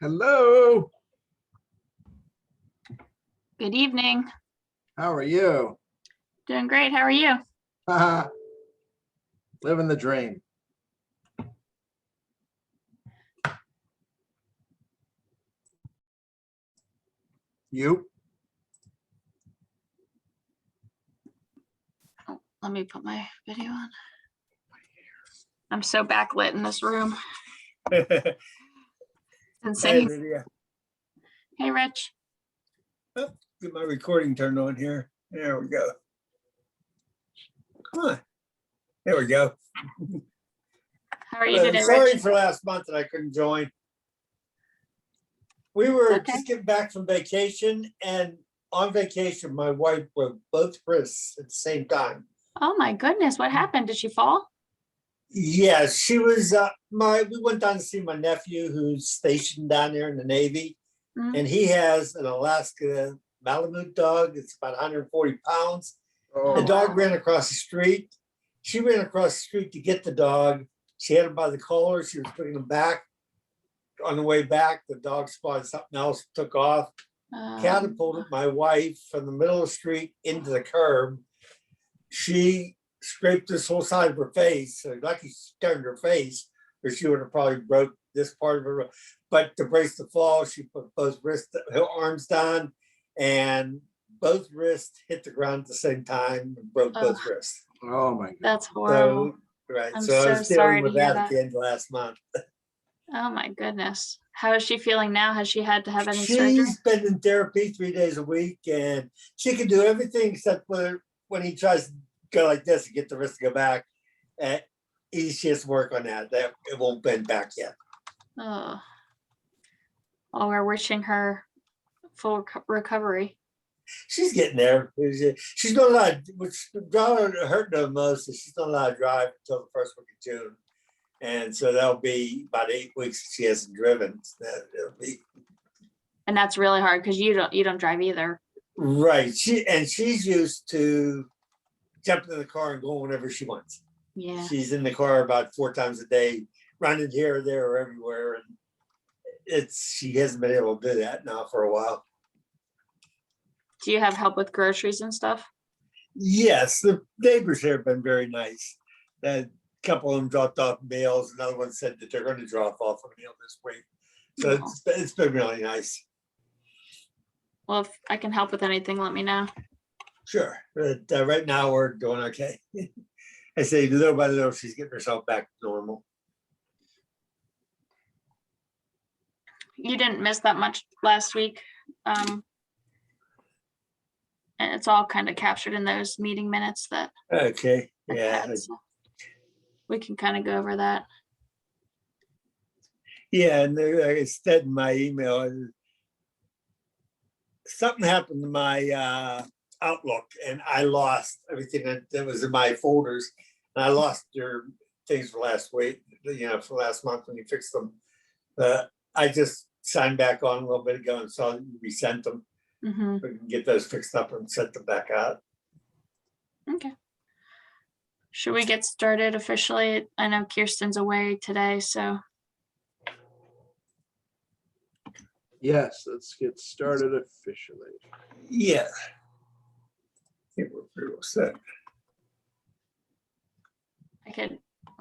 Hello, Good evening. how are you? Doing great. How are you? Haha. Living the dream. You? Oh, let me put my video on. I'm so backlit in this room. Hey, Insane. Lydia. Hey, Rich. Get my recording turned on here. There we go. Come on. There we go. How are you But today, sorry Rich? for last month that I couldn't join. We were Okay. just getting back from vacation, and on vacation, my wife broke both wrists at the same time. Oh my goodness, what happened? Did she fall? Yeah, she was we went down to see my nephew who's stationed down there in the Navy, Mm. and he has an Alaska Malamute dog. It's about 140 pounds. The Oh, dog wow. ran across the street. She ran across the street to get the dog. She had him by the collar. She was putting him back. On the way back, the dog spotted something else, took off, catapulted my wife from the middle of the street into the curb. She scraped this whole side of her face. So lucky she turned her face, or she would have probably broke this part of her. But to brace the fall, she put both her arms down, and both wrists hit the ground at the same time and broke both wrists. oh my God. That's horrible. So, right. I'm So I so was sorry dealing to with hear that that. at the end of last month. Oh my goodness. How is she feeling now? Has she had to have any surgery? She's been in therapy 3 days a week, and she can do everything except when he tries to go like this and get the wrist to go back. She has to work on that. That it won't bend back yet. Oh. Well, we're wishing her full recovery. She's getting there. She's not allowed. What's hurting her most is she's not allowed to drive until the first week of June, and so that'll be about 8 weeks she hasn't driven. It'll be And that's really hard because you don't drive either. right. She's used to jumping in the car and going whenever she wants. Yeah. She's in the car about 4 times a day, running here, there, or everywhere, and she hasn't been able to do that now for a while. Do you have help with groceries and stuff? Yes, the neighbors here have been very nice. A couple of them dropped off mails. Another one said that they're going to drop off a mail this week. So it's been really nice. Well, if I can help with anything, let me know. Sure. But right now we're doing okay. I say little by little, she's getting herself back to normal. You didn't miss that much last week. And it's all kind of captured in those meeting minutes that Okay. I've Yeah. had, so we can kind of go over that. Yeah. And like I said in my email, something happened to my Outlook, and I lost everything that was in my folders. And I lost your things for last week, for last month when you fixed them. I just signed back on a little bit ago and saw that you resent them. Mm-hmm. We can get those fixed up and sent them back out. Okay. Should we get started officially? I know Kirsten's away today, so. Yes, let's get started officially. Yeah. I think we're pretty well set.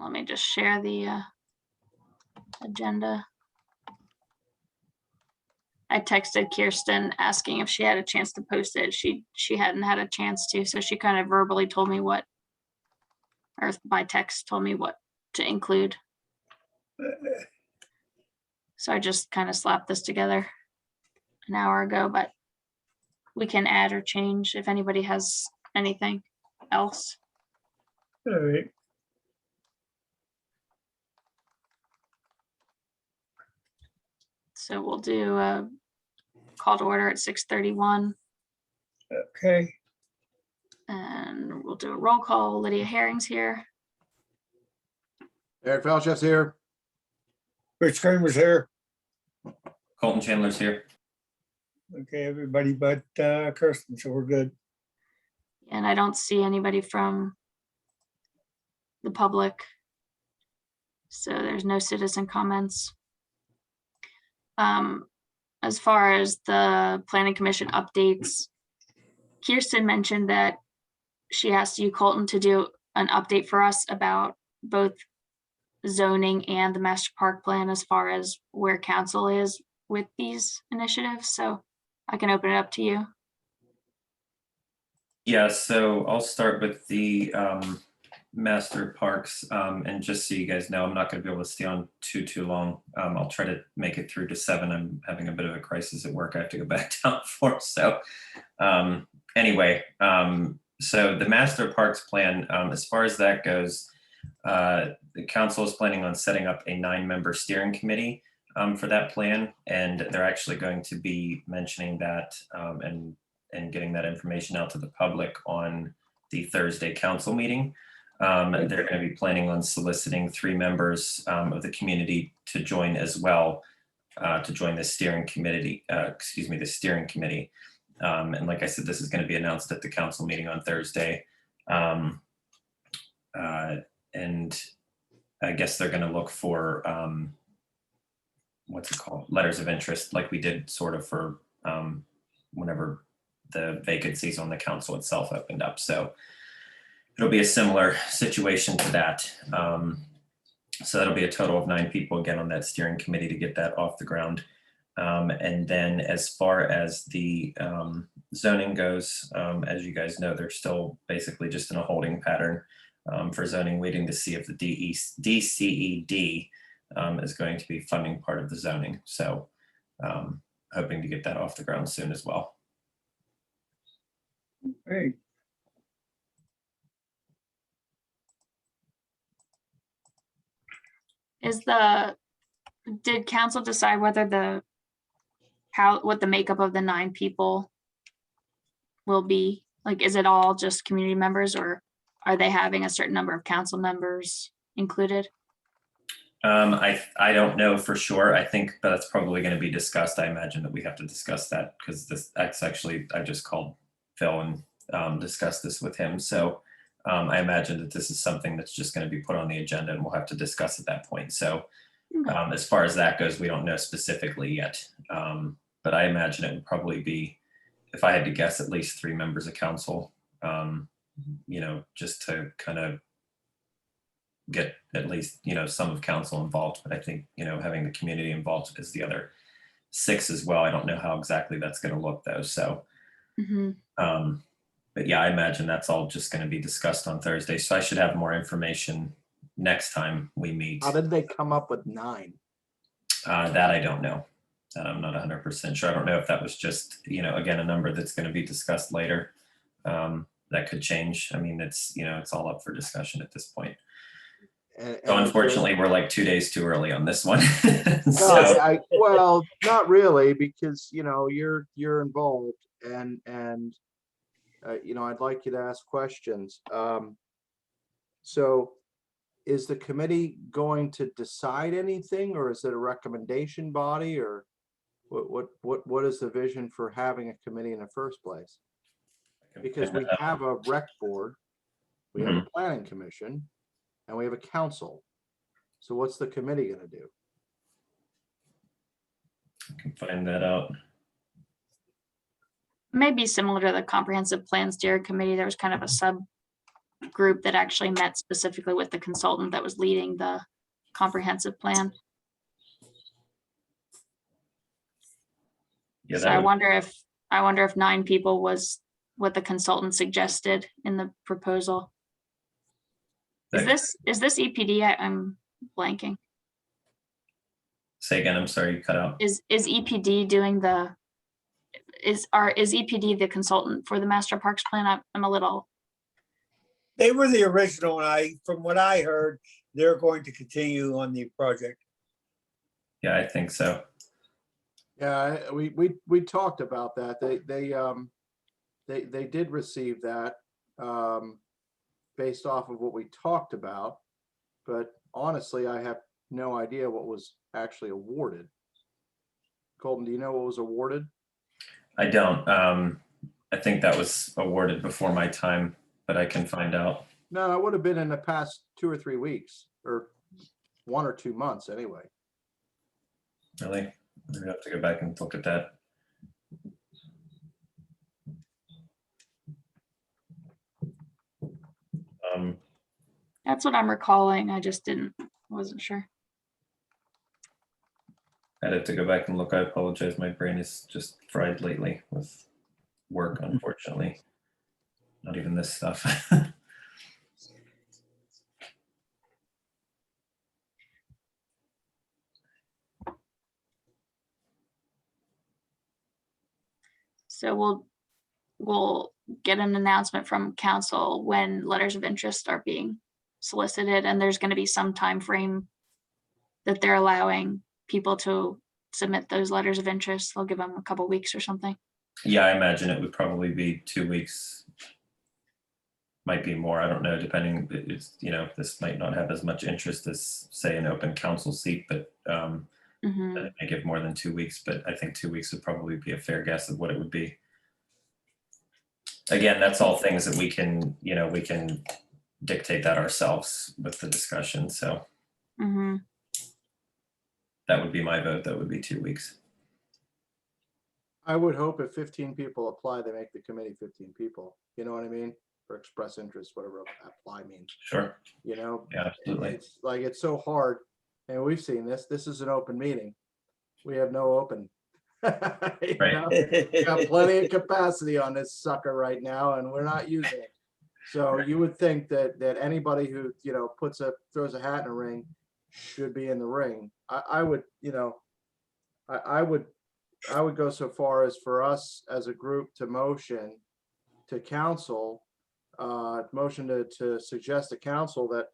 Let me just share the agenda. I texted Kirsten asking if she had a chance to post it. She hadn't had a chance to, so she kind of verbally told me or by text told me what to include. So I just kind of slapped this together an hour ago, but we can add or change if anybody has anything else. All right. So we'll do a call to order at 6:31. Okay. And we'll do a roll call. Lydia Herring's here. Eric Falchef's here. Rich Kramer's here. Colton Chandler's here. Okay, everybody but Kirsten, so we're good. And I don't see anybody from the public. So there's no citizen comments. As far as the planning commission updates, Kirsten mentioned that she asked you, Colton, to do an update for us about both zoning and the master park plan as far as where council is with these initiatives. So I can open it up to you. Yeah, so I'll start with the master parks. And just so you guys know, I'm not going to be able to stay on too long. I'll try to make it through to 7. I'm having a bit of a crisis at work I have to go back down for. So anyway, so the master parks plan, as far as that goes, the council is planning on setting up a 9-member steering committee for that plan. And they're actually going to be mentioning that and getting that information out to the public on the Thursday council meeting. They're going to be planning on soliciting 3 members of the community to join as well, to join the steering committee. The steering committee. And like I said, this is going to be announced at the council meeting on Thursday. And I guess they're going to look for what's it called? Letters of interest, like we did sort of for whenever the vacancies on the council itself opened up. So it'll be a similar situation to that. So that'll be a total of 9 people again on that steering committee to get that off the ground. And then as far as the zoning goes, as you guys know, they're still basically just in a holding pattern for zoning, waiting to see if the DCED is going to be funding part of the zoning. So hoping to get that off the ground soon as well. Great. Did council decide whether what the makeup of the 9 people will be? Like, is it all just community members, or are they having a certain number of council members included? I don't know for sure. I think that's probably going to be discussed. I imagine that we have to discuss that because that's actually, I just called Phil and discussed this with him. So I imagine that this is something that's just going to be put on the agenda and we'll have to discuss at that point. So as far as that goes, we don't know specifically yet. But I imagine it would probably be, if I had to guess, at least 3 members of council, just to kind of get at least, some of council involved. But I think, having the community involved is the other 6 as well. I don't know how exactly that's going to look though. So, but yeah, I imagine that's all just going to be discussed on Thursday. So I should have more information next time we meet. How did they come up with 9? That I don't know. That I'm not 100% sure. I don't know if that was just, again, a number that's going to be discussed later. That could change. I mean, it's all up for discussion at this point. So unfortunately, we're like 2 days too early on this one. So, well, not really, because you're involved, and I'd like you to ask questions. So, is the committee going to decide anything, or is it a recommendation body, or what is the vision for having a committee in the first place? Because we have a rec board, we have a planning commission, and we have a council. So what's the committee going to do? I can find that out. Maybe similar to the comprehensive plan steering committee, there was kind of a subgroup that actually met specifically with the consultant that was leading the comprehensive plan. Yeah, So I wonder if 9 people was what the consultant suggested in the proposal. Is this EPD? I'm blanking. Say again, I'm sorry, you cut out. Is EPD doing is EPD the consultant for the master parks plan? I'm a little. They were the original, and from what I heard, they're going to continue on the project. Yeah, I think so. Yeah, we talked about that. They did receive that based off of what we talked about, but honestly, I have no idea what was actually awarded. Colton, do you know what was awarded? I don't. I think that was awarded before my time, but I can find out. No, it would have been in the past 2 or 3 weeks, or 1 or 2 months anyway. Really? We have to go back and look at that. That's what I'm recalling. I just wasn't sure. I'd have to go back and look. I apologize. My brain is just fried lately with work, unfortunately. Not even this stuff. So we'll get an announcement from council when letters of interest are being solicited, and there's going to be some time frame that they're allowing people to submit those letters of interest. They'll give them a couple weeks or something. Yeah, I imagine it would probably be 2 weeks. Might be more. I don't know. Depending, it's this might not have as much interest as say an open council seat, but it may give more than 2 weeks. But I think 2 weeks would probably be a fair guess of what it would be. Again, that's all things that we can dictate that ourselves with the discussion. So that would be my vote. That would be 2 weeks. I would hope if 15 people apply, they make the committee 15 people. You know what I mean? For express interest, whatever apply means. Sure. Yeah, Absolutely. it's like, it's so hard. And we've seen this. This is an open meeting. We have no open. We got plenty of capacity on this sucker right now, and we're not using it. So you would think that anybody who throws a hat in a ring should be in the ring. I would go so far as for us as a group to motion to council, to suggest to council that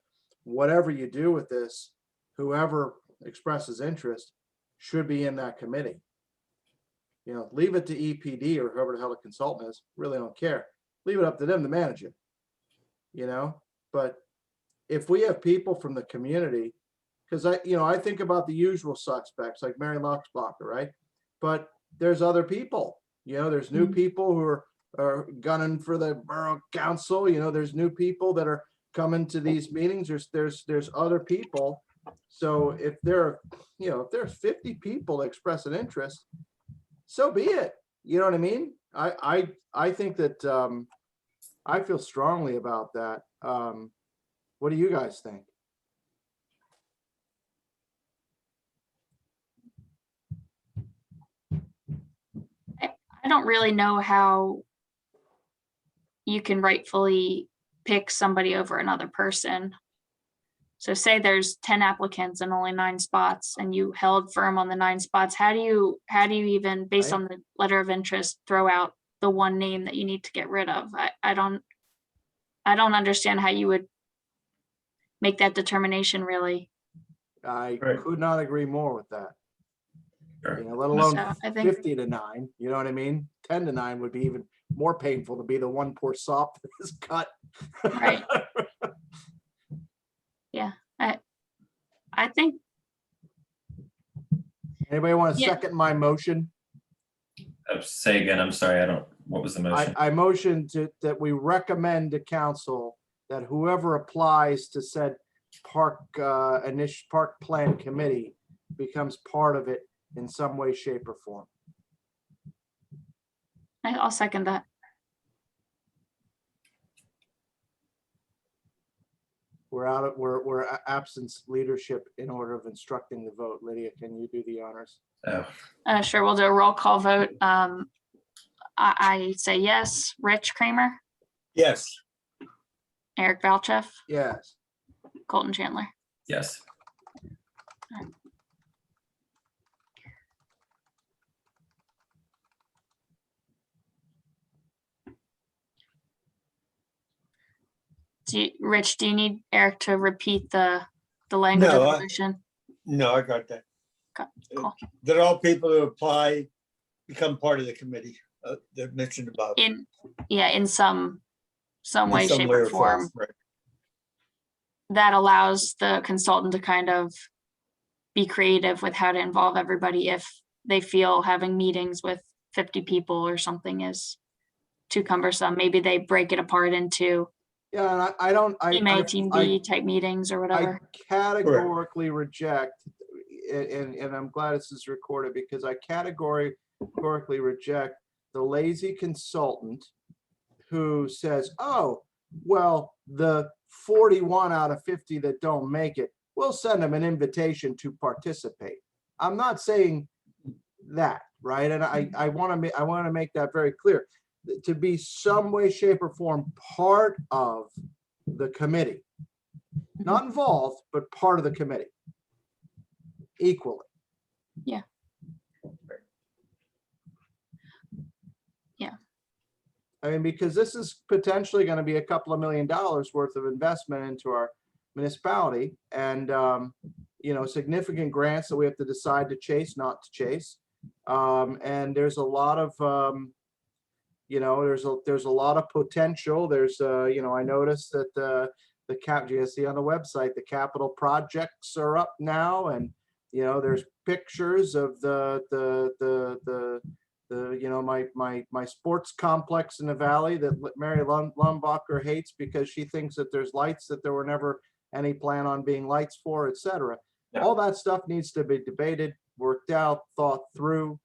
whatever you do with this, whoever expresses interest should be in that committee. Leave it to EPD or whoever the hell the consultant is. Really don't care. Leave it up to them to manage it. But if we have people from the community, because I think about the usual suspects like Mary Loxbacher, right? But there's other people. There's new people who are gunning for the borough council. There's new people that are coming to these meetings. There's other people. So if there's 50 people that express an interest, so be it. You know what I mean? I think that I feel strongly about that. What do you guys think? I don't really know how you can rightfully pick somebody over another person. So say there's 10 applicants and only 9 spots, and you held firm on the 9 spots. How do you even, based on the letter of interest, throw out the one name that you need to get rid of? I don't understand how you would make that determination, really. I could not agree more with that. Sure. Let alone So I think 50 to 9. You know what I mean? 10 to 9 would be even more painful to be the one poor sop that is cut. Right. Yeah, I think. Anybody want to Yeah. second my motion? Say again. I'm sorry. What was the motion? I motion that we recommend to council that whoever applies to said park plan committee becomes part of it in some way, shape, or form. I'll second that. We're absence leadership in order of instructing the vote. Lydia, can you do the honors? Oh, Sure, we'll do a roll call vote. I say yes. Rich Kramer, Yes. Eric Valchef, Yes. Colton Chandler. yes. Rich, do you need Eric to repeat the language of No, the motion? No, I got that. Cool. That all people who apply become part of the committee that mentioned above. In some way, In some shape, way or form. right. That allows the consultant to kind of be creative with how to involve everybody if they feel having meetings with 50 people or something is too cumbersome. Maybe they break it apart into Yeah, team team A, team B type meetings or whatever. I categorically reject and I'm glad this is recorded, because I categorically reject the lazy consultant who says, oh, well, the 41 out of 50 that don't make it, we'll send them an invitation to participate. I'm not saying that, right? And I want to make that very clear. To be some way, shape, or form part of the committee, not involved, but part of the committee equally. Yeah. Yeah. I mean, because this is potentially going to be a couple of $1 million worth of investment into our municipality, and you know, significant grants that we have to decide to chase, not to chase. And there's a lot of you know, there's a lot of potential. There's you know, I noticed that the you see on the website, the capital projects are up now, and you know, there's pictures of the you know, my sports complex in the valley that Mary Lumbacher hates because she thinks that there's lights that there were never any plan on being lights for, etc. Yeah. All that stuff needs to be debated, worked out, thought through,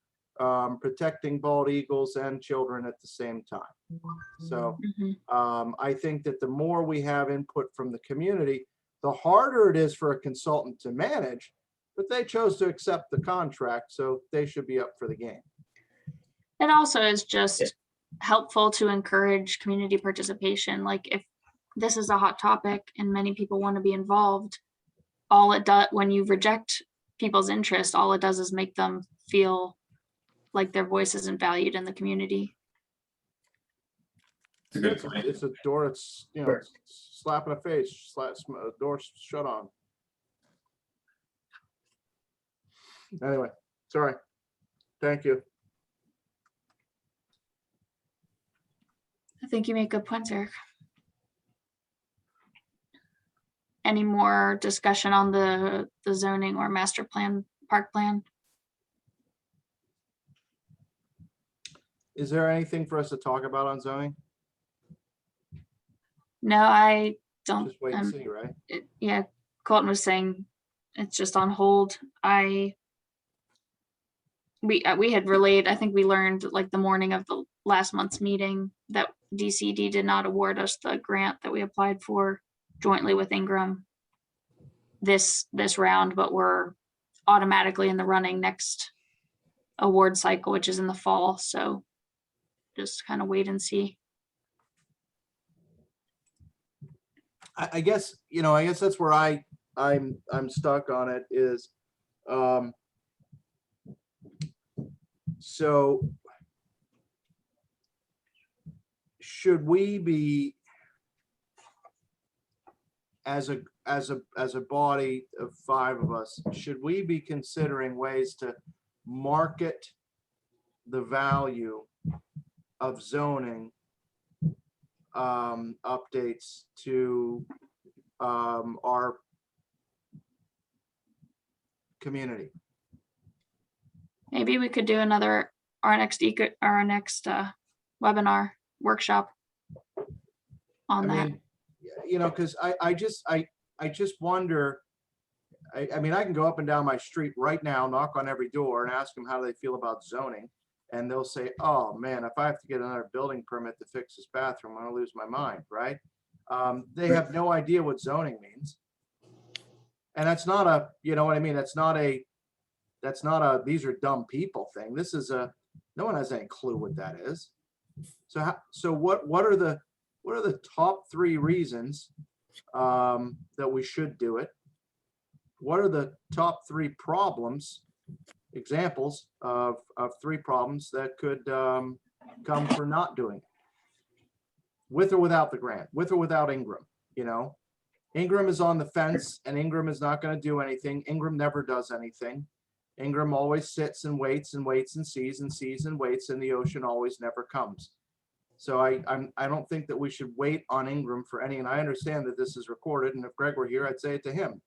protecting bald eagles and children at the same time. So I think that the more we have input from the community, the harder it is for a consultant to manage, but they chose to accept the contract, so they should be up for the game. It also is just helpful to encourage community participation. Like if this is a hot topic and many people want to be involved, all it does when you reject people's interest, all it does is make them feel like their voice isn't valued in the community. It's a good point. It's a door, it's, you know, it's slap in the face, door shut on. Anyway, sorry. Thank you. I think you make good points, Eric. Any more discussion on the zoning or master plan, park plan? Is there anything for us to talk about on zoning? No, I don't. Just wait and see, right? Yeah, Colton was saying it's just on hold. We had relayed, I think we learned like the morning of the last month's meeting that DCD did not award us the grant that we applied for jointly with Ingram this round, but we're automatically in the running next award cycle, which is in the fall. So just kind of wait and see. I guess, you know, I guess that's where I'm stuck on it is, so should we be, as a body of 5 of us, should we be considering ways to market the value of zoning updates to our community? Maybe we could do our next webinar workshop on that. mean, you know, because I just wonder. I mean, I can go up and down my street right now, knock on every door, and ask them how they feel about zoning, and they'll say, "Oh man, if I have to get another building permit to fix this bathroom, I'm gonna lose my mind." Right? They have no idea what zoning means, and that's not a, you know what I mean. That's not a these are dumb people thing. This is no one has any clue what that is. So what are the top 3 reasons that we should do it? What are the top 3 problems, examples of 3 problems that could come for not doing it? With or without the grant, with or without Ingram, you know? Ingram is on the fence and Ingram is not going to do anything. Ingram never does anything. Ingram always sits and waits and waits and sees and waits, and the ocean always never comes. So I don't think that we should wait on Ingram for any, and I understand that this is recorded, and if Greg were here, I'd say it to him.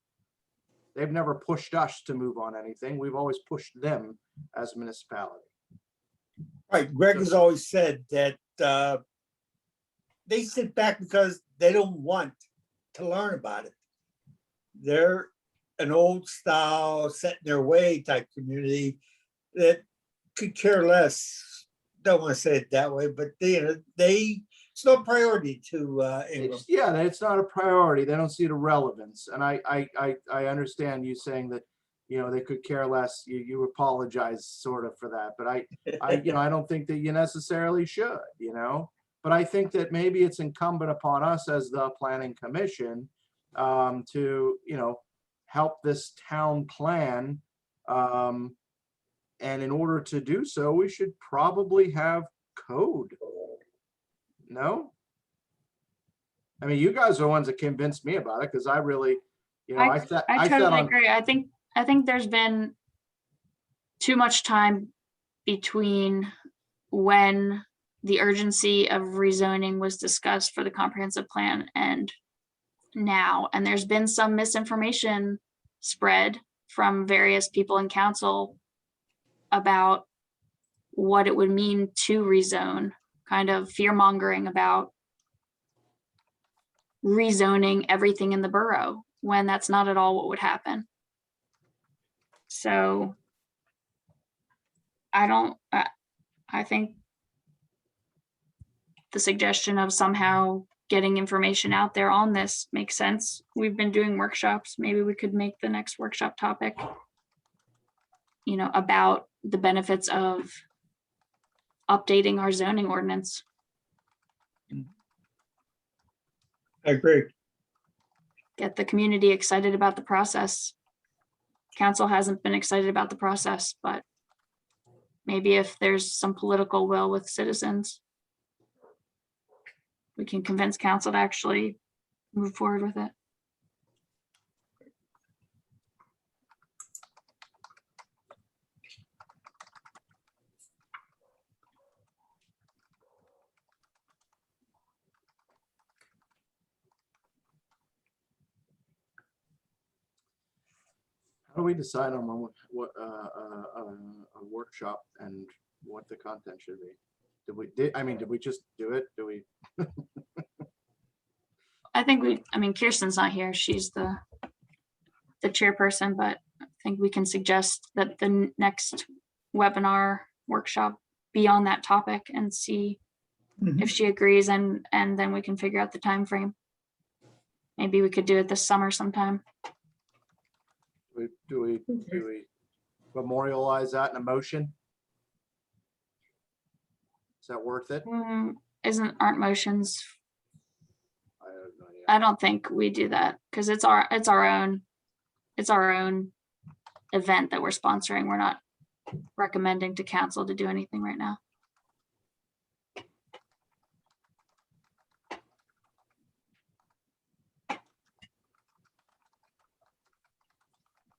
They've never pushed us to move on anything. We've always pushed them as a municipality. Right, Greg has always said that they sit back because they don't want to learn about it. They're an old style, set in their way type community that could care less. Don't want to say it that way, but it's no priority to Ingram. Yeah, it's not a priority. They don't see the relevance. And I understand you saying that, they could care less. You apologize sort of for that, but I don't think that you necessarily should, but I think that maybe it's incumbent upon us as the planning commission to, help this town plan. And in order to do so, we should probably have code. No? I mean, you guys are the ones that convinced me about it because I really, I sat totally on, agree. I think there's been too much time between when the urgency of rezoning was discussed for the comprehensive plan and now, and there's been some misinformation spread from various people in council about what it would mean to rezone, kind of fear mongering about rezoning everything in the borough when that's not at all what would happen. So I think the suggestion of somehow getting information out there on this makes sense. We've been doing workshops. Maybe we could make the next workshop topic, about the benefits of updating our zoning ordinance. I agree. Get the community excited about the process. Council hasn't been excited about the process, but maybe if there's some political will with citizens, we can convince council to actually move forward with it. how do we decide on what a workshop and what the content should be? Did we just do it? I think Kirsten's not here. She's the chairperson, but I think we can suggest that the next webinar workshop be on that topic and see if she agrees, and then we can figure out the time frame. Maybe we could do it this summer sometime. Do we memorialize that in a motion? Is that worth it? Aren't motions? I have no idea. I don't think we do that because it's our own event that we're sponsoring. We're not recommending to council to do anything right now.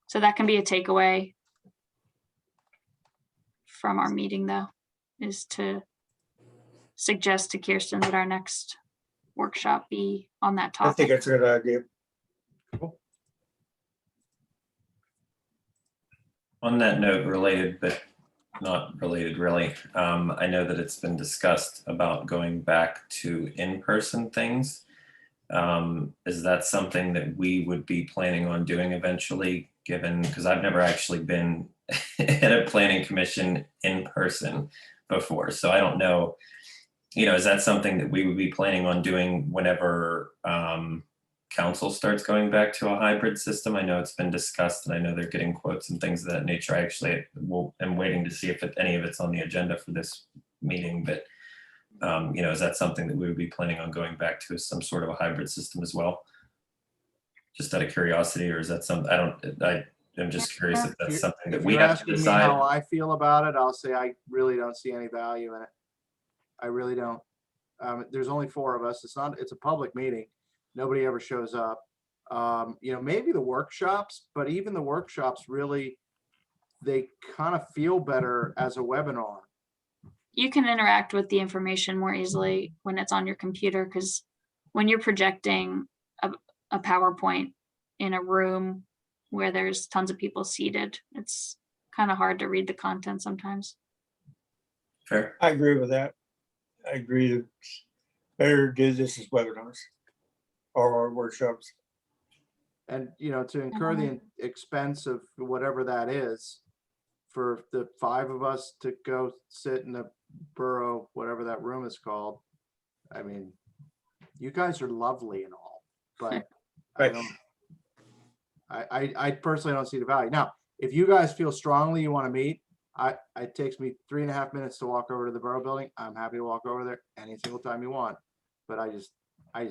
So that can be a takeaway from our meeting, though, is to suggest to Kirsten that our next workshop be on that I think topic. it's a good idea. On that note, related, but not related really, I know that it's been discussed about going back to in-person things. Is that something that we would be planning on doing eventually, because I've never actually been at a planning commission in person before. So I don't know, is that something that we would be planning on doing whenever council starts going back to a hybrid system? I know it's been discussed and I know they're getting quotes and things of that nature. I actually am waiting to see if any of it's on the agenda for this meeting, but is that something that we would be planning on going back to, some sort of a hybrid system as well? Just out of curiosity, or is that something, I'm just curious if that's something that we have to Asking me decide. how I feel about it, I'll say I really don't see any value in it. I really don't. There's only 4 of us. It's a public meeting. Nobody ever shows up. Maybe the workshops, but even the workshops really, they kind of feel better as a webinar. You can interact with the information more easily when it's on your computer, because when you're projecting a PowerPoint in a room where there's tons of people seated, it's kind of hard to read the content sometimes. Fair. I agree with that. I agree that it's better to do this as webinars or workshops. And, to incur the expense of whatever that is for the 5 of us to go sit in the borough, whatever that room is called. I mean, you guys are lovely and all, but I Right. don't, I personally don't see the value. Now, if you guys feel strongly you want to meet, it takes me 3.5 minutes to walk over to the borough building. I'm happy to walk over there any single time you want, but I just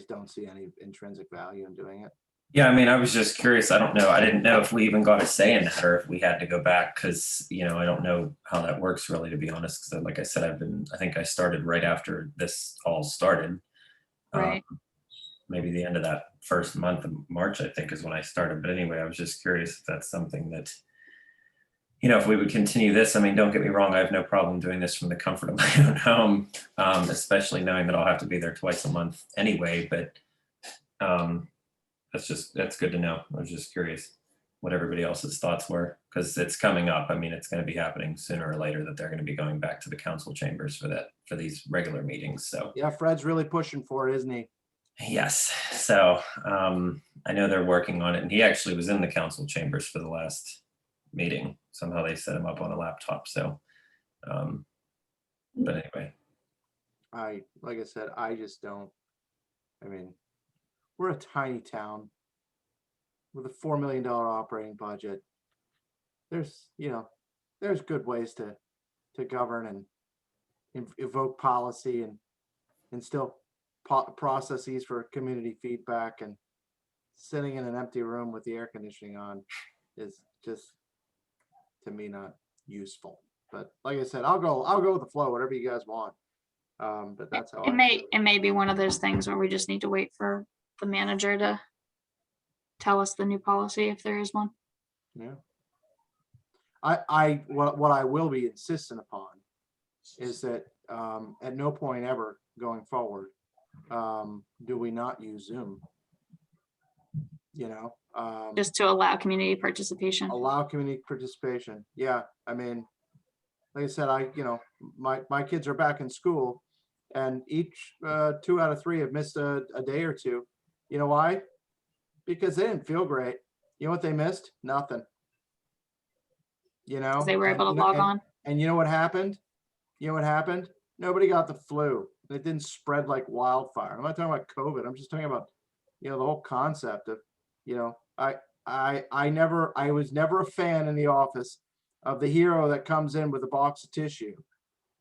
don't see any intrinsic value in doing it. Yeah, I mean, I was just curious. I don't know. I didn't know if we even got a say in that or if we had to go back because, I don't know how that works really, to be honest. Because like I said, I think I started right after this all started. Right. Maybe the end of that first month of March, I think is when I started. But anyway, I was just curious if that's something that, if we would continue this. I mean, don't get me wrong. I have no problem doing this from the comfort of my own home, especially knowing that I'll have to be there twice a month anyway. But that's good to know. I was just curious what everybody else's thoughts were because it's coming up. I mean, it's going to be happening sooner or later that they're going to be going back to the council chambers for these regular meetings. So Yeah, Fred's really pushing for it, isn't he? yes. So I know they're working on it, and he actually was in the council chambers for the last meeting. Somehow they set him up on a laptop. So, but anyway, Like I said, I just don't. I mean, we're a tiny town with a $4 million operating budget. There's good ways to govern and evoke policy and instill processes for community feedback, and sitting in an empty room with the air conditioning on is just, to me, not useful. But like I said, I'll go with the flow, whatever you guys want. But that's how It may be one of those things where we just need to wait for the manager to tell us the new policy if there is one. Yeah. What I will be insistent upon is that at no point ever going forward do we not use Zoom. Just to allow community participation. Allow community participation. Yeah, I mean, like I said, my kids are back in school, and each 2 out of 3 have missed a day or two. You know why? Because they didn't feel great. You know what they missed? Nothing. 'Cause they were able to log on. And you know what happened? Nobody got the flu. It didn't spread like wildfire. I'm not talking about COVID. I'm just talking about, the whole concept of, I was never a fan in the office of the hero that comes in with a box of tissue,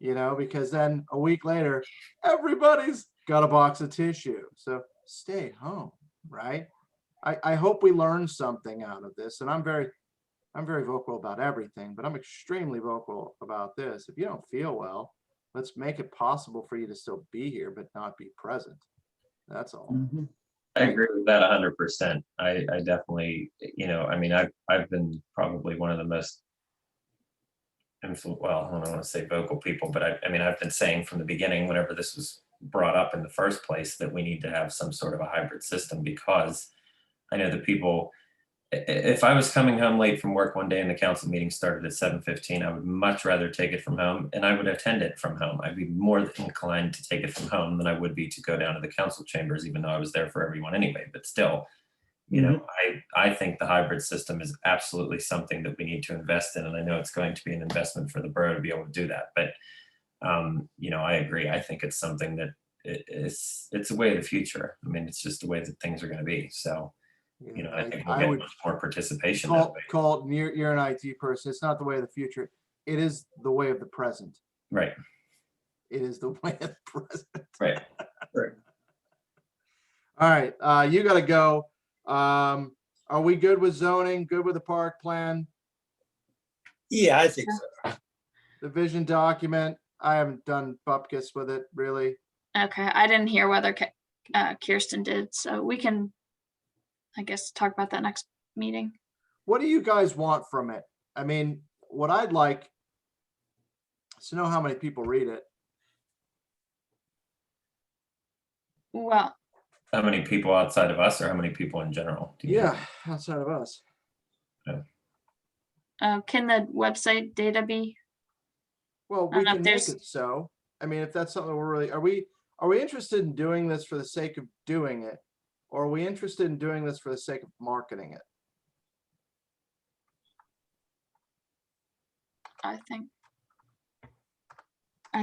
because then a week later, everybody's got a box of tissue. So stay home, right? I hope we learn something out of this. And I'm very vocal about everything, but I'm extremely vocal about this. If you don't feel well, let's make it possible for you to still be here, but not be present. That's all. I agree with that 100%. I definitely, I mean, I've been probably one of the most well, I don't want to say vocal people, but I mean, I've been saying from the beginning, whenever this was brought up in the first place, that we need to have some sort of a hybrid system, because I know that people, if I was coming home late from work one day and the council meeting started at 7:15, I would much rather take it from home, and I would attend it from home. I'd be more inclined to take it from home than I would be to go down to the council chambers, even though I was there for everyone anyway. But still, I think the hybrid system is absolutely something that we need to invest in, and I know it's going to be an investment for the borough to be able to do that. But I agree. I think it's something that it's a way of the future. I mean, it's just the way that things are going to be. So. I think we'll get much more participation that way. Colton, you're an IT person. It's not the way of the future. It is the way of the present. Right. It is the way of the present. Right. Right. All right. You got to go. Are we good with zoning? Good with the park plan? Yeah, I think so. The vision document? I haven't done bupkis with it, really. Okay, I didn't hear whether Kirsten did, so we can, I guess, talk about that next meeting. What do you guys want from it? I mean, what I'd like is to know how many people read it. Well, How many people outside of us, or how many people in general? Do you know? Yeah, outside of us. can the website data be? Well, I we don't know can if make there's- it so. I mean, if that's something we're really, are we interested in doing this for the sake of doing it? Or are we interested in doing this for the sake of marketing it? I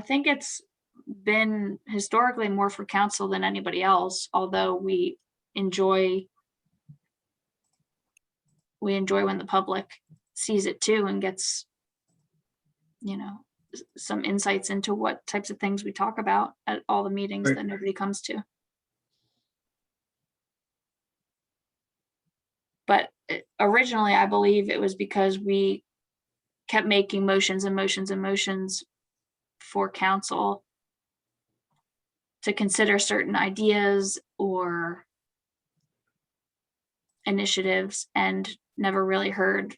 think it's been historically more for council than anybody else, although we enjoy when the public sees it too and gets, some insights into what types of things we talk about at all the meetings Right. that nobody comes to. But originally, I believe it was because we kept making motions and motions and motions for council to consider certain ideas or initiatives and never really heard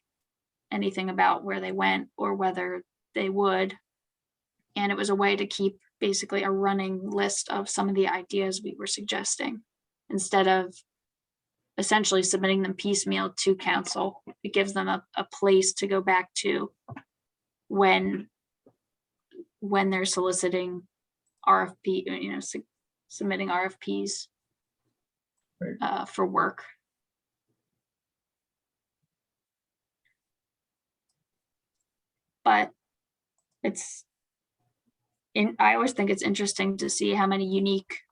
anything about where they went or whether they would. And it was a way to keep basically a running list of some of the ideas we were suggesting instead of essentially submitting them piecemeal to council. It gives them a place to go back to when they're soliciting RFP, submitting RFPs for work. But I always think it's interesting to see how many unique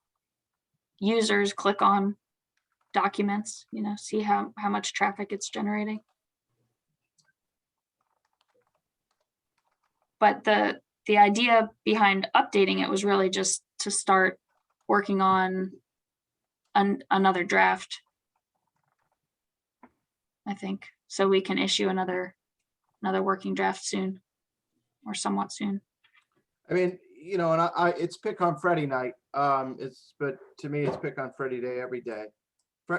users click on documents, see how much traffic it's generating. But the idea behind updating it was really just to start working on another draft, I think, so we can issue another working draft soon or somewhat soon. I mean, and it's pick on Freddie night. But to me, it's pick on Freddie day every day.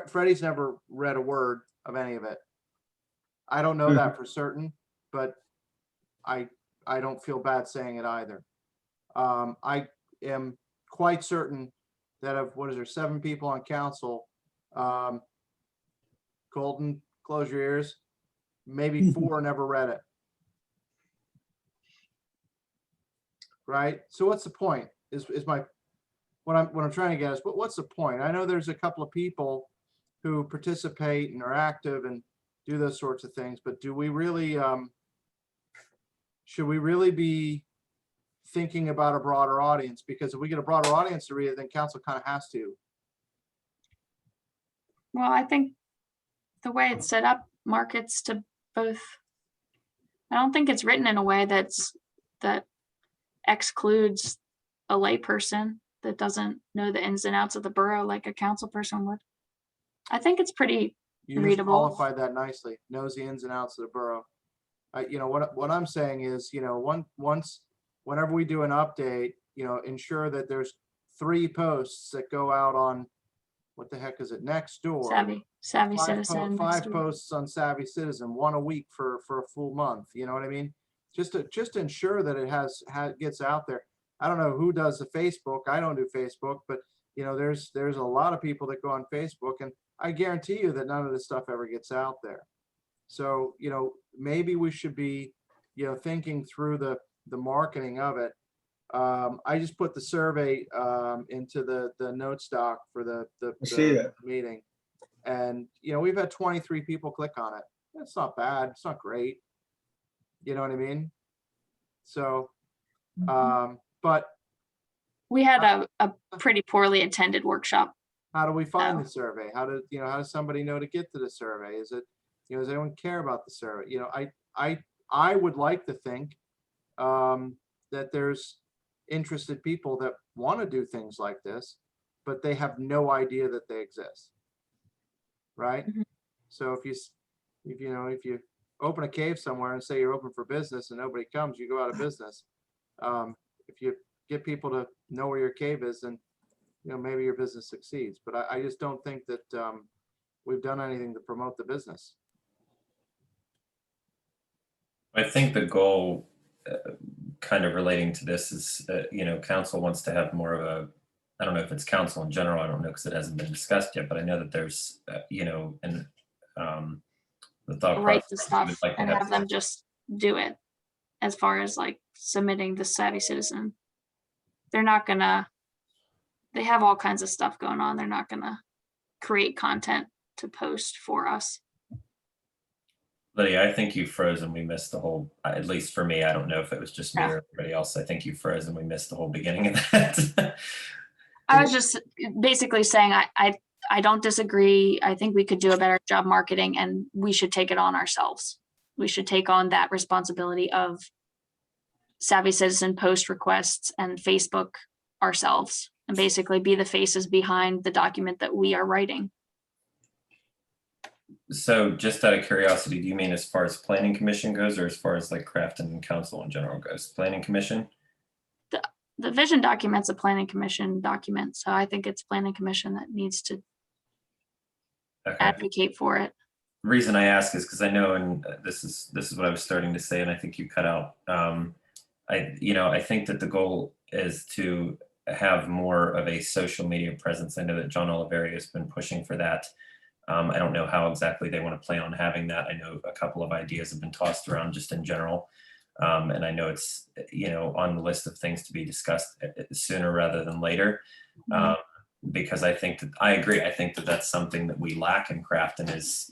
Freddie's never read a word of any of it. I don't know that for certain, but I don't feel bad saying it either. I am quite certain that of, 7 people on council, Colton, close your ears, maybe 4 never read it. Right? So what's the point? What I'm trying to get is, what's the point? I know there's a couple of people who participate and are active and do those sorts of things, but do we really, should we really be thinking about a broader audience? Because if we get a broader audience to read it, then council kind of has to. Well, I think the way it's set up markets to both. I don't think it's written in a way that excludes a layperson that doesn't know the ins and outs of the borough like a council person would. I think it's pretty You just readable. qualified that nicely. Knows the ins and outs of the borough. What I'm saying is, whenever we do an update, ensure that there's 3 posts that go out on, what the heck is it, Nextdoor. Savvy 5 Citizen. Five posts on Savvy Citizen, 1 a week for a full month. You know what I mean? Just to ensure that it gets out there. I don't know who does the Facebook. I don't do Facebook, but there's a lot of people that go on Facebook, and I guarantee you that none of this stuff ever gets out there. So, maybe we should be, thinking through the marketing of it. I just put the survey into the notes doc for the meeting. And, we've had 23 people click on it. That's not bad. It's not great. You know what I mean? So, but We had a pretty poorly attended workshop. how do we find the survey? How does somebody know to get to the survey? Is it, does anyone care about the survey? I would like to think that there's interested people that want to do things like this, but they have no idea that they exist. Right? Mhm. So if you open a cave somewhere and say you're open for business and nobody comes, you go out of business. If you get people to know where your cave is, then maybe your business succeeds. But I just don't think that we've done anything to promote the business. I think the goal, kind of relating to this, is council wants to have more of a, I don't know if it's council in general, I don't know because it hasn't been discussed yet, but I know that there's the thought Write process the is you stuff would like to and have them just do it. As far as like submitting the Savvy Citizen, they're not gonna. They have all kinds of stuff going on. They're not gonna create content to post for us. Lydia, I think you froze and we missed the whole, at least for me, I don't know if it was just me Yeah. or everybody else. I think you froze and we missed the whole beginning of that. I was just basically saying, I don't disagree. I think we could do a better job marketing, and we should take it on ourselves. We should take on that responsibility of Savvy Citizen post requests and Facebook ourselves, and basically be the faces behind the document that we are writing. So just out of curiosity, do you mean as far as planning commission goes, or as far as like Crafton and council in general goes? Planning commission? The vision document's a planning commission document, so I think it's planning commission that needs to Okay. advocate for it. The reason I ask is because I know, and this is what I was starting to say, and I think you cut out. I think that the goal is to have more of a social media presence. I know that John Oliveria has been pushing for that. I don't know how exactly they want to plan on having that. I know a couple of ideas have been tossed around just in general. And I know it's, on the list of things to be discussed sooner rather than later. Because I agree. I think that that's something that we lack in Crafton is,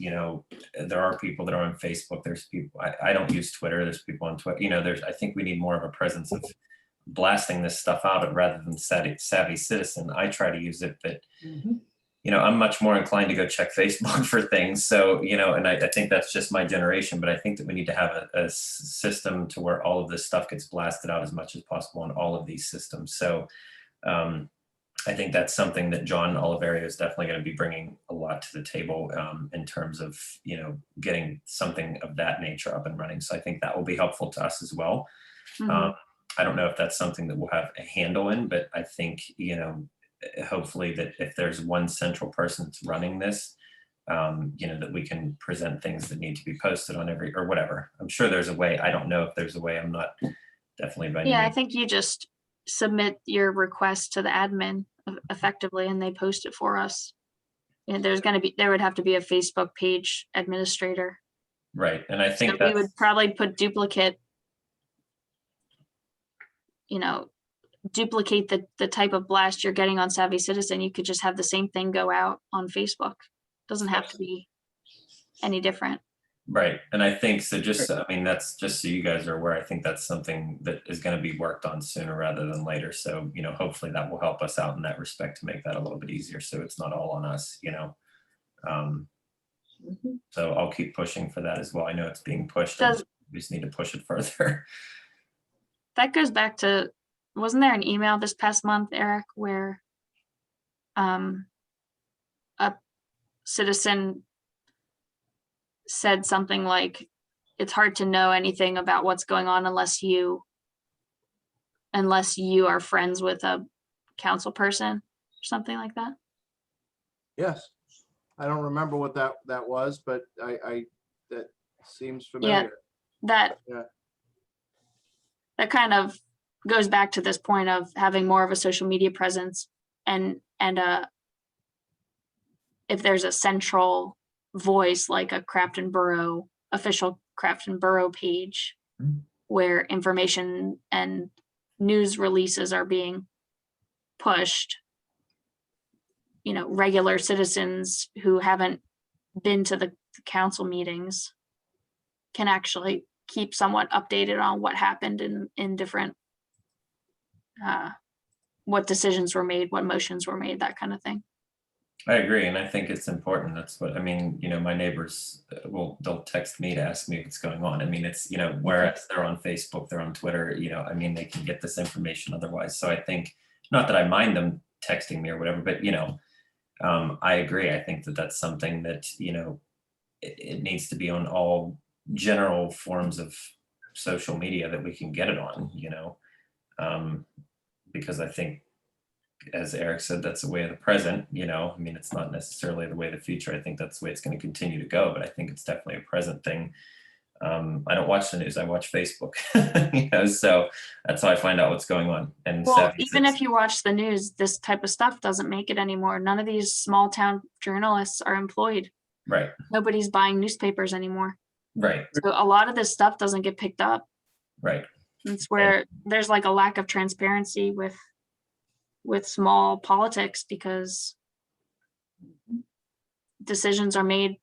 there are people that are on Facebook. There's people, I don't use Twitter. There's people on Twitter, I think we need more of a presence of blasting this stuff out rather than Savvy Citizen. I try to use it, but I'm much more inclined to go check Facebook for things. So, and I think that's just my generation, but I think that we need to have a system to where all of this stuff gets blasted out as much as possible on all of these systems. So I think that's something that John Oliveria is definitely going to be bringing a lot to the table in terms of, getting something of that nature up and running. So I think that will be helpful to us as well. I don't know if that's something that we'll have a handle in, but I think, hopefully that if there's one central person that's running this, that we can present things that need to be posted on or whatever. I'm sure there's a way. I don't know if there's a way. I'm not definitely by any Yeah, I means. think you just submit your request to the admin effectively, and they post it for us. And there would have to be a Facebook page administrator. Right. And I think So we would probably put duplicate the type of blast you're getting on Savvy Citizen. You could just have the same thing go out on Facebook. Doesn't have to be any different. right. And I think so that's just so you guys are aware. I think that's something that is going to be worked on sooner rather than later. So, hopefully that will help us out in that respect to make that a little bit easier. So it's not all on us, So I'll keep pushing for that as well. I know it's being pushed. We just need to push it further. That goes back to, wasn't there an email this past month, Eric, where a citizen said something like, it's hard to know anything about what's going on unless you are friends with a council person or something like that? Yes. I don't remember what that was, but that seems familiar. That kind of goes back to this point of having more of a social media presence, and if there's a central voice like a Crafton Borough, official Crafton Borough page, where information and news releases are being pushed, regular citizens who haven't been to the council meetings can actually keep somewhat updated on what happened in different, what decisions were made, what motions were made, that kind of thing. I agree. And I think it's important. That's what, my neighbors they'll text me to ask me what's going on. It's, whereas they're on Facebook, they're on Twitter, they can get this information otherwise. So I think, not that I mind them texting me or whatever, but, I agree. I think that that's something that, it needs to be on all general forms of social media that we can get it on, because I think, as Eric said, that's the way of the present, it's not necessarily the way of the future. I think that's the way it's going to continue to go, but I think it's definitely a present thing. I don't watch the news, I watch Facebook, so that's how I find out what's going on. And well, even if you watch the news, this type of stuff doesn't make it anymore. None of these small town journalists are employed. Right. Nobody's buying newspapers anymore. Right. So a lot of this stuff doesn't get picked up. Right. It's where there's like a lack of transparency with small politics, because decisions are made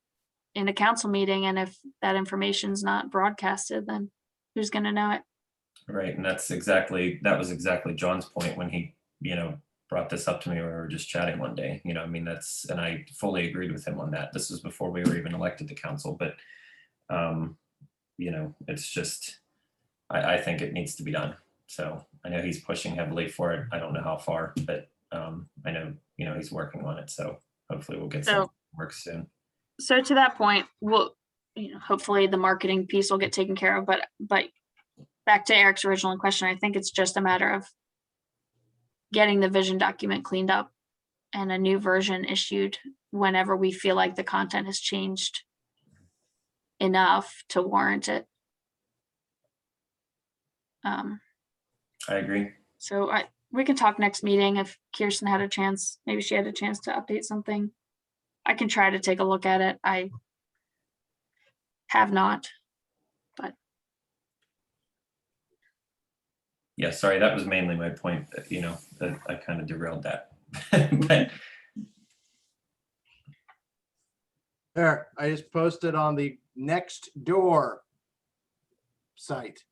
in a council meeting, and if that information's not broadcasted, then who's gonna know it? Right, and that was exactly John's point when he, brought this up to me when we were just chatting one day. I mean, and I fully agreed with him on that. This was before we were even elected to council, but it's just, I think it needs to be done. So I know he's pushing heavily for it. I don't know how far, but I know, he's working on it. So hopefully we'll get some work soon. So to that point, hopefully the marketing piece will get taken care of, but back to Eric's original question, I think it's just a matter of getting the vision document cleaned up and a new version issued whenever we feel like the content has changed enough to warrant it. I agree. So we can talk next meeting if Kirsten had a chance. Maybe she had a chance to update something. I can try to take a look at it. I have not, but. Yeah, sorry, that was mainly my point, that I kind of derailed that. But There, I just posted on the next door site.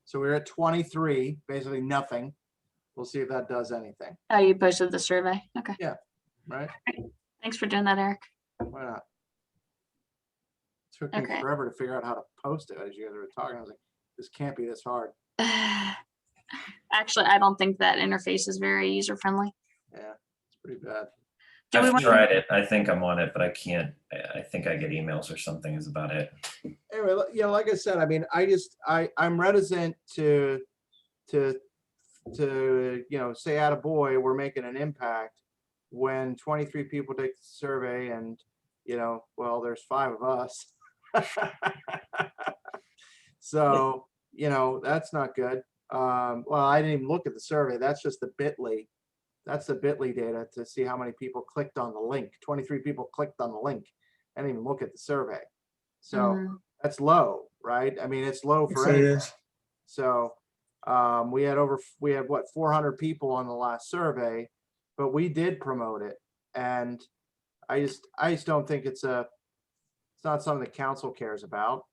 So we're at 23, basically nothing. We'll see if that does anything, Oh, you posted the survey. Okay. right? Thanks for doing that, Eric. Why not? It took me Okay. forever to figure out how to post it as you guys were talking. I was like, this can't be this hard. Actually, I don't think that interface is very user friendly. Yeah, it's pretty bad. I've tried it. I think I'm on it, but I can't. I think I get emails or something is about it. Anyway, like I said, I mean, I'm reticent to say attaboy, we're making an impact when 23 people take the survey and, well, there's 5 of us. So, that's not good. Well, I didn't even look at the survey. That's just the bit.ly. That's the bit.ly data to see how many people clicked on the link. 23 people clicked on the link. I didn't even look at the survey. So that's low, right? I mean, it's low for So it anything. is. So we had what, 400 people on the last survey, but we did promote it. And I just don't think it's not something the council cares about,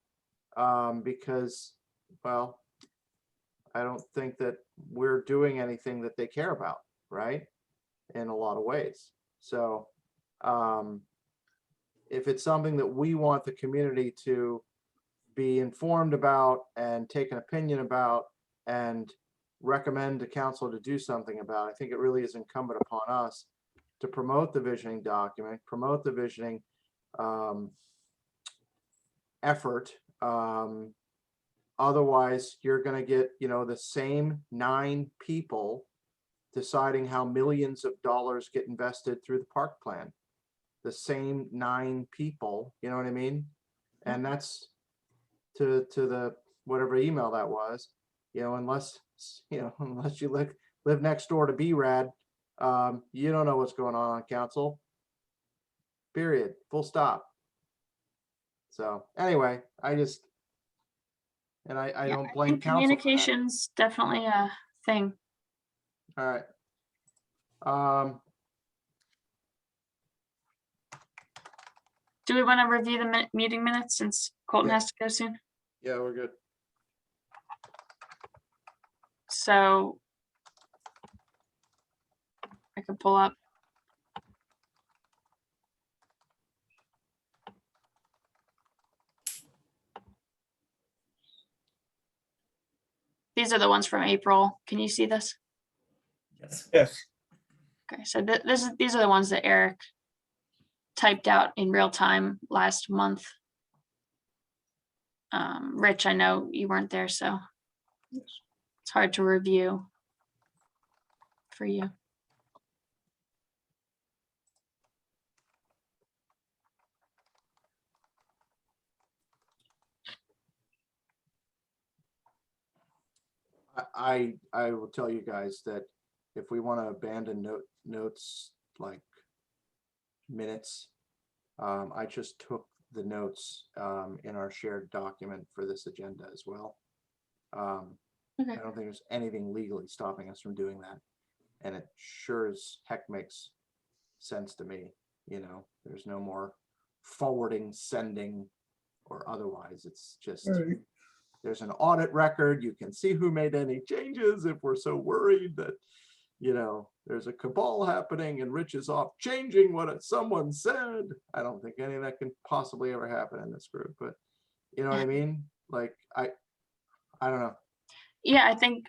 because, well, I don't think that we're doing anything that they care about, right? In a lot of ways. So if it's something that we want the community to be informed about and take an opinion about and recommend to council to do something about, I think it really is incumbent upon us to promote the visioning document, promote the visioning effort. Otherwise, you're going to get, the same 9 people deciding how millions of dollars get invested through the park plan. The same 9 people, you know what I mean? And that's to the whatever email that was, unless you live next door to BRAD, you don't know what's going on council. Period. Full stop. So anyway, I don't blame think council for that. communication's definitely a thing. All right. Do we want to review the meeting minutes since Colton has to go soon? Yeah, we're good. So I can pull up. These are the ones from April. Can you see this? Yes. Yes. Okay, so these are the ones that Eric typed out in real time last month. Rich, I know you weren't there, so it's hard to review for you. I will tell you guys that if we want to abandon notes like minutes, I just took the notes in our shared document for this agenda as well. Okay. I don't think there's anything legally stopping us from doing that, and it sure as heck makes sense to me. There's no more forwarding, sending, or otherwise. It's just, All right. there's an audit record. You can see who made any changes if we're so worried that, you know, there's a cabal happening and Rich is off changing what someone said. I don't think any of that can possibly ever happen in this group, but you know what I mean? Like, I don't know. Yeah, I think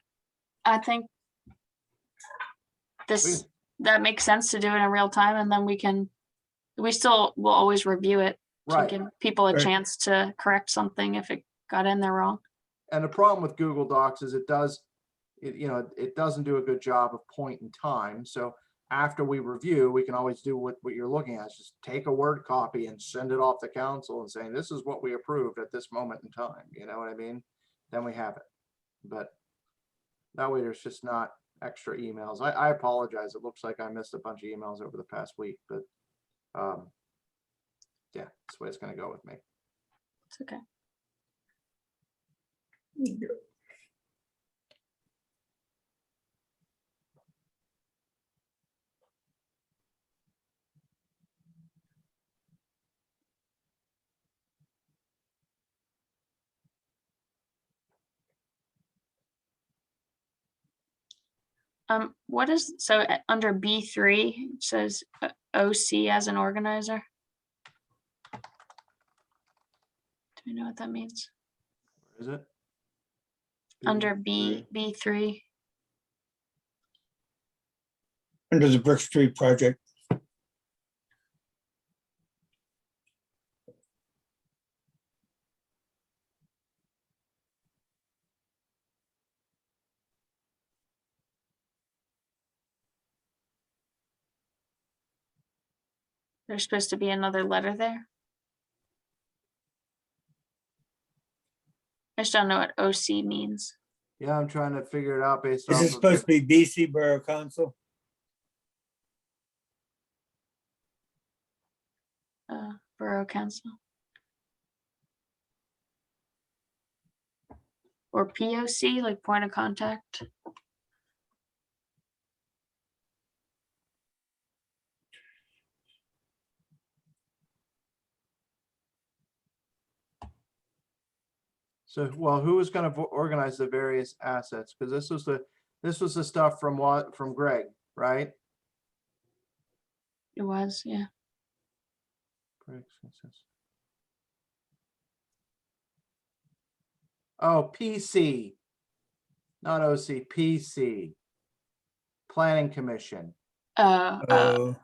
this, that makes sense to do it in real time, and then we still will always review it to Right. give people a Right. chance to correct something if it got in there wrong. And the problem with Google Docs is it doesn't do a good job of point in time. So after we review, we can always do what you're looking at, is just take a Word copy and send it off to council and saying, this is what we approved at this moment in time. You know what I mean? Then we have it. But that way there's just not extra emails. I apologize. It looks like I missed a bunch of emails over the past week, but yeah, that's the way it's going to go with me. It's okay. What is, so under B3, it says OC as an organizer. Do we know what that means? Is it? Under B3. Under the Brick Street project. There's supposed to be another letter there. I just don't know what OC means. Yeah, I'm trying to figure it out based Is off it of supposed to be BC Borough Council? Borough Council. Or POC, like point of contact. So, well, who was going to organize the various assets? Because this was the stuff from Greg, right? It was, yeah. Oh, PC, not OC, PC. Planning Commission. Got it.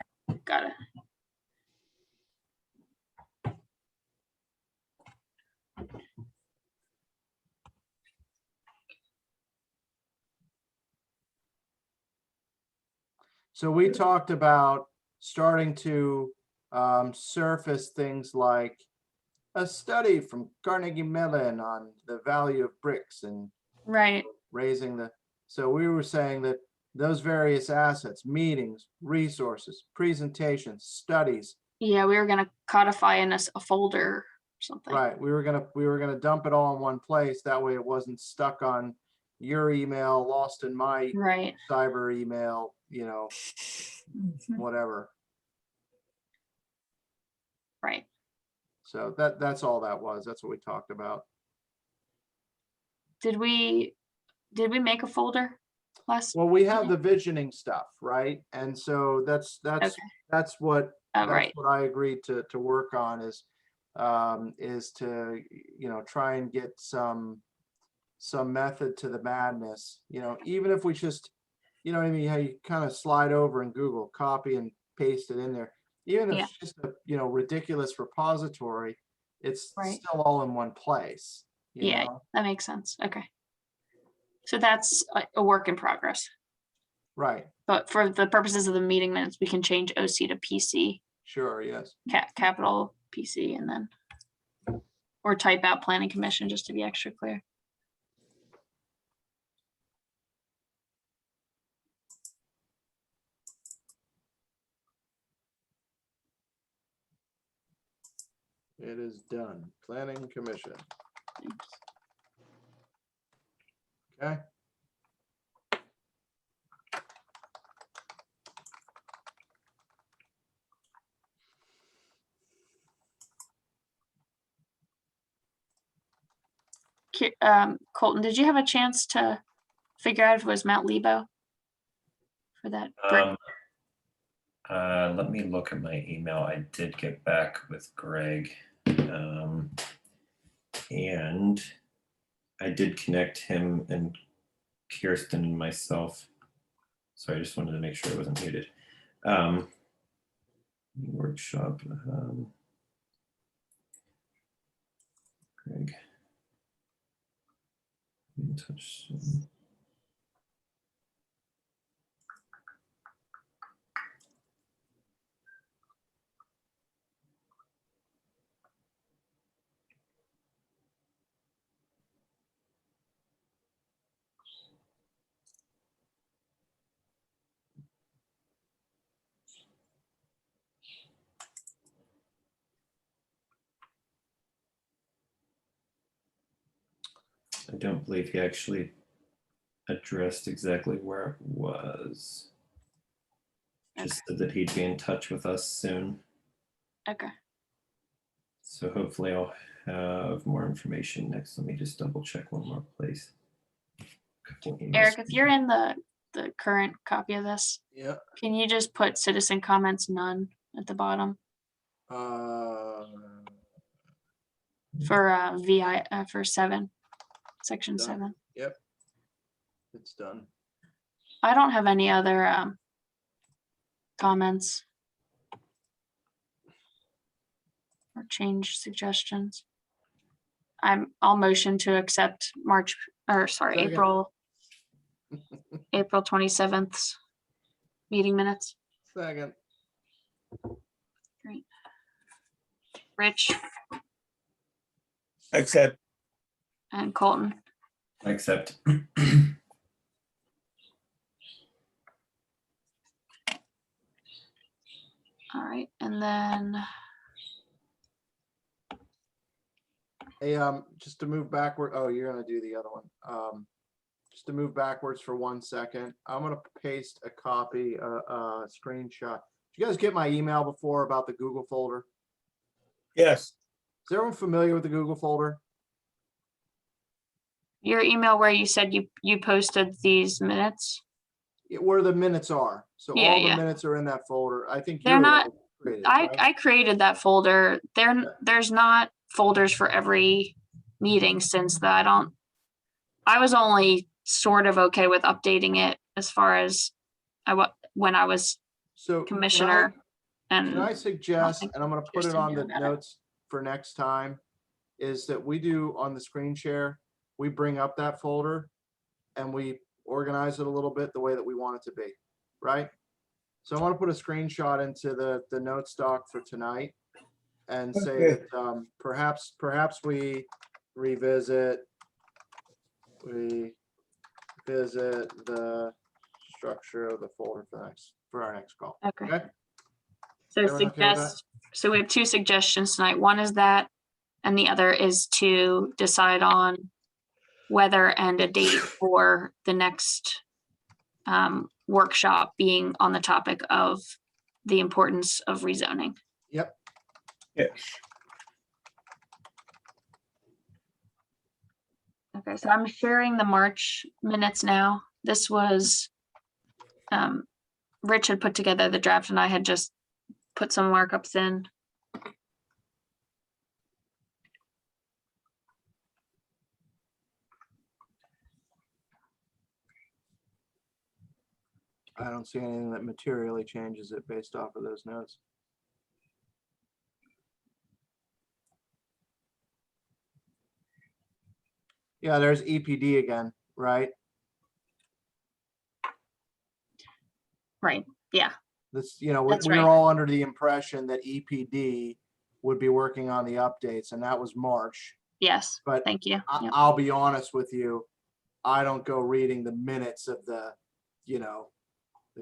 So we talked about starting to surface things like a study from Carnegie Mellon on the value of bricks and Right. raising the, so we were saying that those various assets, meetings, resources, presentations, studies. Yeah, we were gonna codify in a folder or something. Right, we were gonna dump it all in one place. That way it wasn't stuck on your email, lost in my Right. cyber email, you know, whatever. Right. So that's all that was. That's what we talked about. Did we make a folder last? Well, we have the visioning stuff, right? And so that's Okay. what Oh, that's right. what I agreed to work on is to, you know, try and get some method to the madness, you know, even if we just, you know what I mean, how you kind of slide over in Google, copy and paste it in there. Even if Yeah. it's just a, you know, ridiculous repository, it's Right. still all in one place. You Yeah, know? that makes sense. Okay. So that's a work in progress. Right. But for the purposes of the meeting minutes, we can change OC to PC, Sure. Yes. capital PC, and then, or type out Planning Commission just to be extra clear. It is done. Planning Commission. Thanks. Okay. Colton, did you have a chance to figure out if it was Mount Lebo for that brick? Let me look at my email. I did get back with Greg. And I did connect him and Kirsten and myself. So I just wanted to make sure it wasn't muted. Workshop. Greg. In touch soon. I don't believe he actually addressed exactly where it was. Just said that he'd be in touch with us soon. Okay. So hopefully I'll have more information next. Let me just double check one more place. Eric, if you're in the current copy of this, Yeah. can you just put citizen comments none at the bottom for for 7, section Done. 7? Yep. It's done. I don't have any other comments or change suggestions. I'll motion to accept Second. April 27th meeting minutes. Second. Great. Rich Except, and Colton. I accept. All right, and then Hey, just to move backward. Oh, you're gonna do the other one. Just to move backwards for 1 second, I'm gonna paste a copy, screenshot. Did you guys get my email before about the Google folder? yes, Is everyone familiar with the Google folder? your email where you said you posted these minutes. Where the minutes are. So Yeah, all the yeah. minutes are in that folder. I think They're you're the not- one who created it, I right? created that folder. There's not folders for every meeting since that. I was only sort of okay with updating it as far as when I was So commissioner. Can I And suggest, think and I'm gonna put it Kirsten on knew the about it. notes for next time, is that we do on the screen share, we bring up that folder and we organize it a little bit the way that we want it to be, right? So I want to put a screenshot into the note stock for tonight and say Okay. that perhaps we revisit the structure of the folder for our next call. Okay. Okay? So Everyone okay with that? so we have 2 suggestions tonight. One is that, and the other is to decide on whether and a date for the next workshop being on the topic of the importance of rezoning. Yep. yes. Okay, so I'm sharing the March minutes now. This was, Rich had put together the draft and I had just put some markups in. I don't see anything that materially changes it based off of those notes. Yeah, there's EPD again, right? Right, yeah, This, we That's were right. all under the impression that EPD would be working on the updates, and that was March. yes, But thank you. Yep. I'll be honest with you, I don't go reading the minutes of the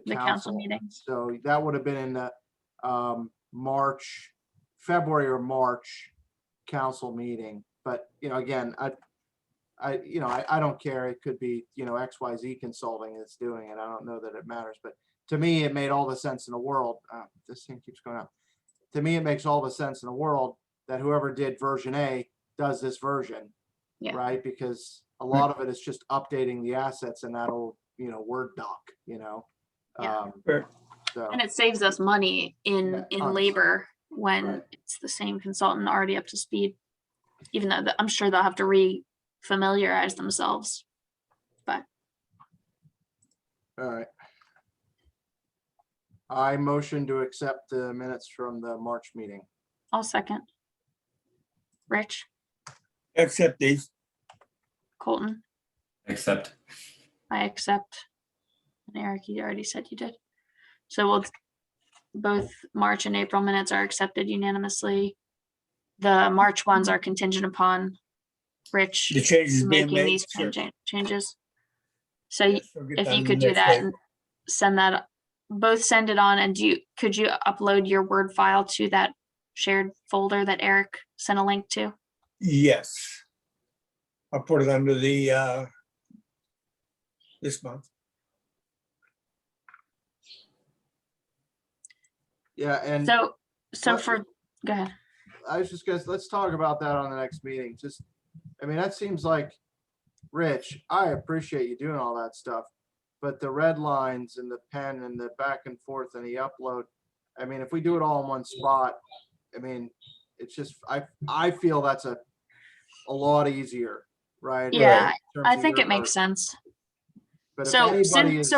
The council meetings. So that would have been in the February or March council meeting. But again, I don't care. It could be XYZ Consulting that's doing it. I don't know that it matters. But to me, it made all the sense in the world. This thing keeps going up. To me, it makes all the sense in the world that whoever did version A does this version. Yeah. right? Because a lot of it is just updating the assets in that old, Word doc, Yeah. Right. So, And it saves us money in Yeah, tons. labor when Right. it's the same consultant already up to speed. Even though I'm sure they'll have to re-familiarize themselves. But all right. I motion to accept the minutes from the March meeting. I'll second. Rich, Except these. Colton, Except, I accept. And Eric, you already said you did. So both March and April minutes are accepted unanimously. The March ones are contingent upon Rich The changes being making made. these Sure. changes. So Yes, we'll get if that you in could the do next that day. and send that, both send it on, and could you upload your Word file to that shared folder that Eric sent a link to? Yes. I'll put it under the, this month. Yeah, and So what- go ahead. I was just let's talk about that on the next meeting. That seems like, Rich, I appreciate you doing all that stuff, but the red lines and the pen and the back and forth and the upload, if we do it all in one spot, it's just, I feel that's a lot easier, right? Yeah, In terms I of think your it makes work. sense. But if So anybody is,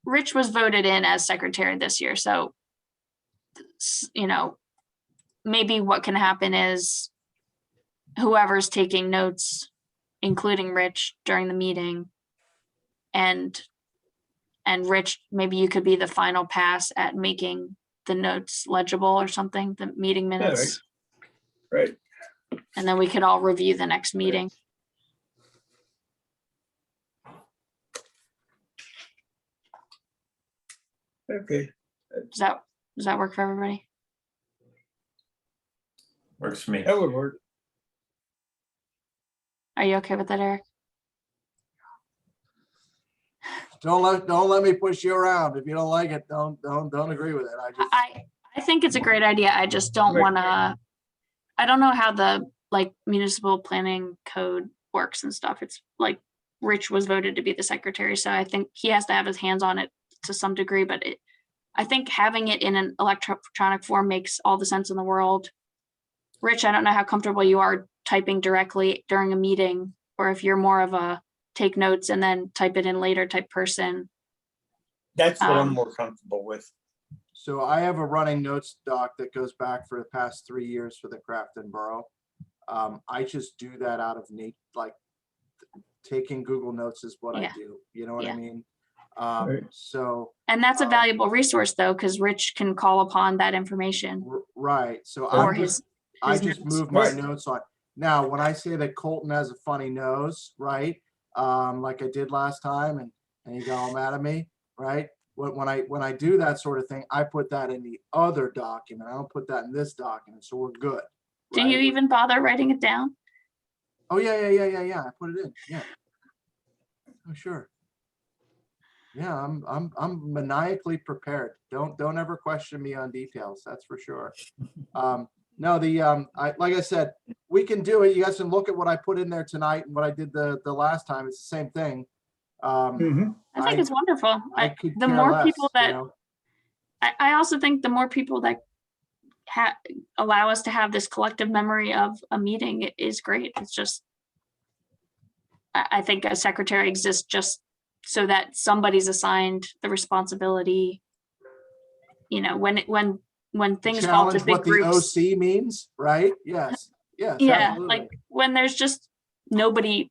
Rich was voted in as secretary this year, so maybe what can happen is whoever's taking notes, including Rich during the meeting, and Rich, maybe you could be the final pass at making the notes legible or something, the meeting minutes, Right. and then we could all review the next meeting. Okay. Does that work for everybody? works for me. That would work. Are you okay with that, Eric? don't let me push you around. If you don't like it, don't agree with it. I think it's a great idea. I just don't Right. want to. I don't know how the municipal planning code works and stuff. It's like Rich was voted to be the secretary, so I think he has to have his hands on it to some degree. But I think having it in an electronic form makes all the sense in the world. Rich, I don't know how comfortable you are typing directly during a meeting, or if you're more of a take notes and then type it in later type person. That's what I'm more comfortable with. So I have a running notes doc that goes back for the past 3 years for the Crafton Borough. I just do that out of taking Google Notes is what Yeah. I do. You know what I Yeah. mean? Right. So, And that's a valuable resource though, because Rich can call upon that information right. So or I his just notes. move my Right. notes on. Now, when I say that Colton has a funny nose, right? Like I did last time and he got all mad at me, right? When I do that sort of thing, I put that in the other document. I don't put that in this document. So we're good. Do right? you even bother writing it down? Oh yeah. I put it in. Yeah. Oh sure. Yeah, I'm maniacally prepared. Don't ever question me on details. That's for sure. No, like I said, we can do it. You guys can look at what I put in there tonight and what I did the last time. It's the same thing. Mhm. I think it's wonderful. I could The care more less, people you that know? I also think the more people that allow us to have this collective memory of a meeting is great. It's just, I think a secretary exists just so that somebody's assigned the responsibility. When things fall to Challenge big what the groups. OC means, right? Yes. Yes. Yeah, Absolutely. like when there's just nobody,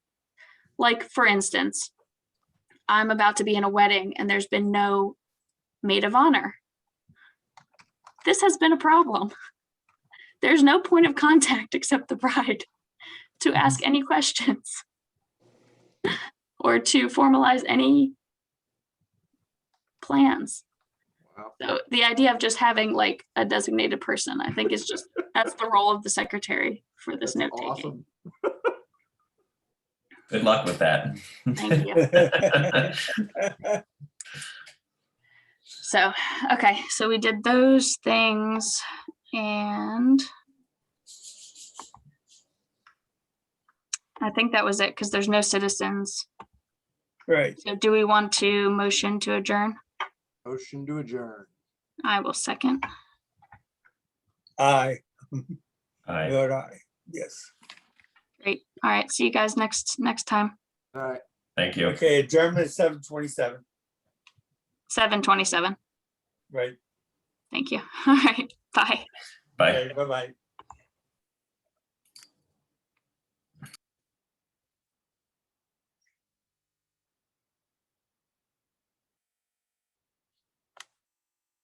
like for instance, I'm about to be in a wedding and there's been no maid of honor. This has been a problem. There's no point of contact except the bride to ask any questions or to formalize any plans. Wow. So the idea of just having like a designated person, I think is just, that's the role of the secretary for this That's note taking. awesome. Good luck with that. Thank you. So, okay, so we did those things and I think that was it because there's no citizens. Right. So do we want to motion to adjourn? Motion to adjourn. I will second. Aye. Aye. Vote aye. Yes. Great. All right. See you guys next time. All right. Thank you. Okay, adjournment at 7:27. 7:27. Right. Thank you. All right. Bye. Bye. Okay, bye-bye.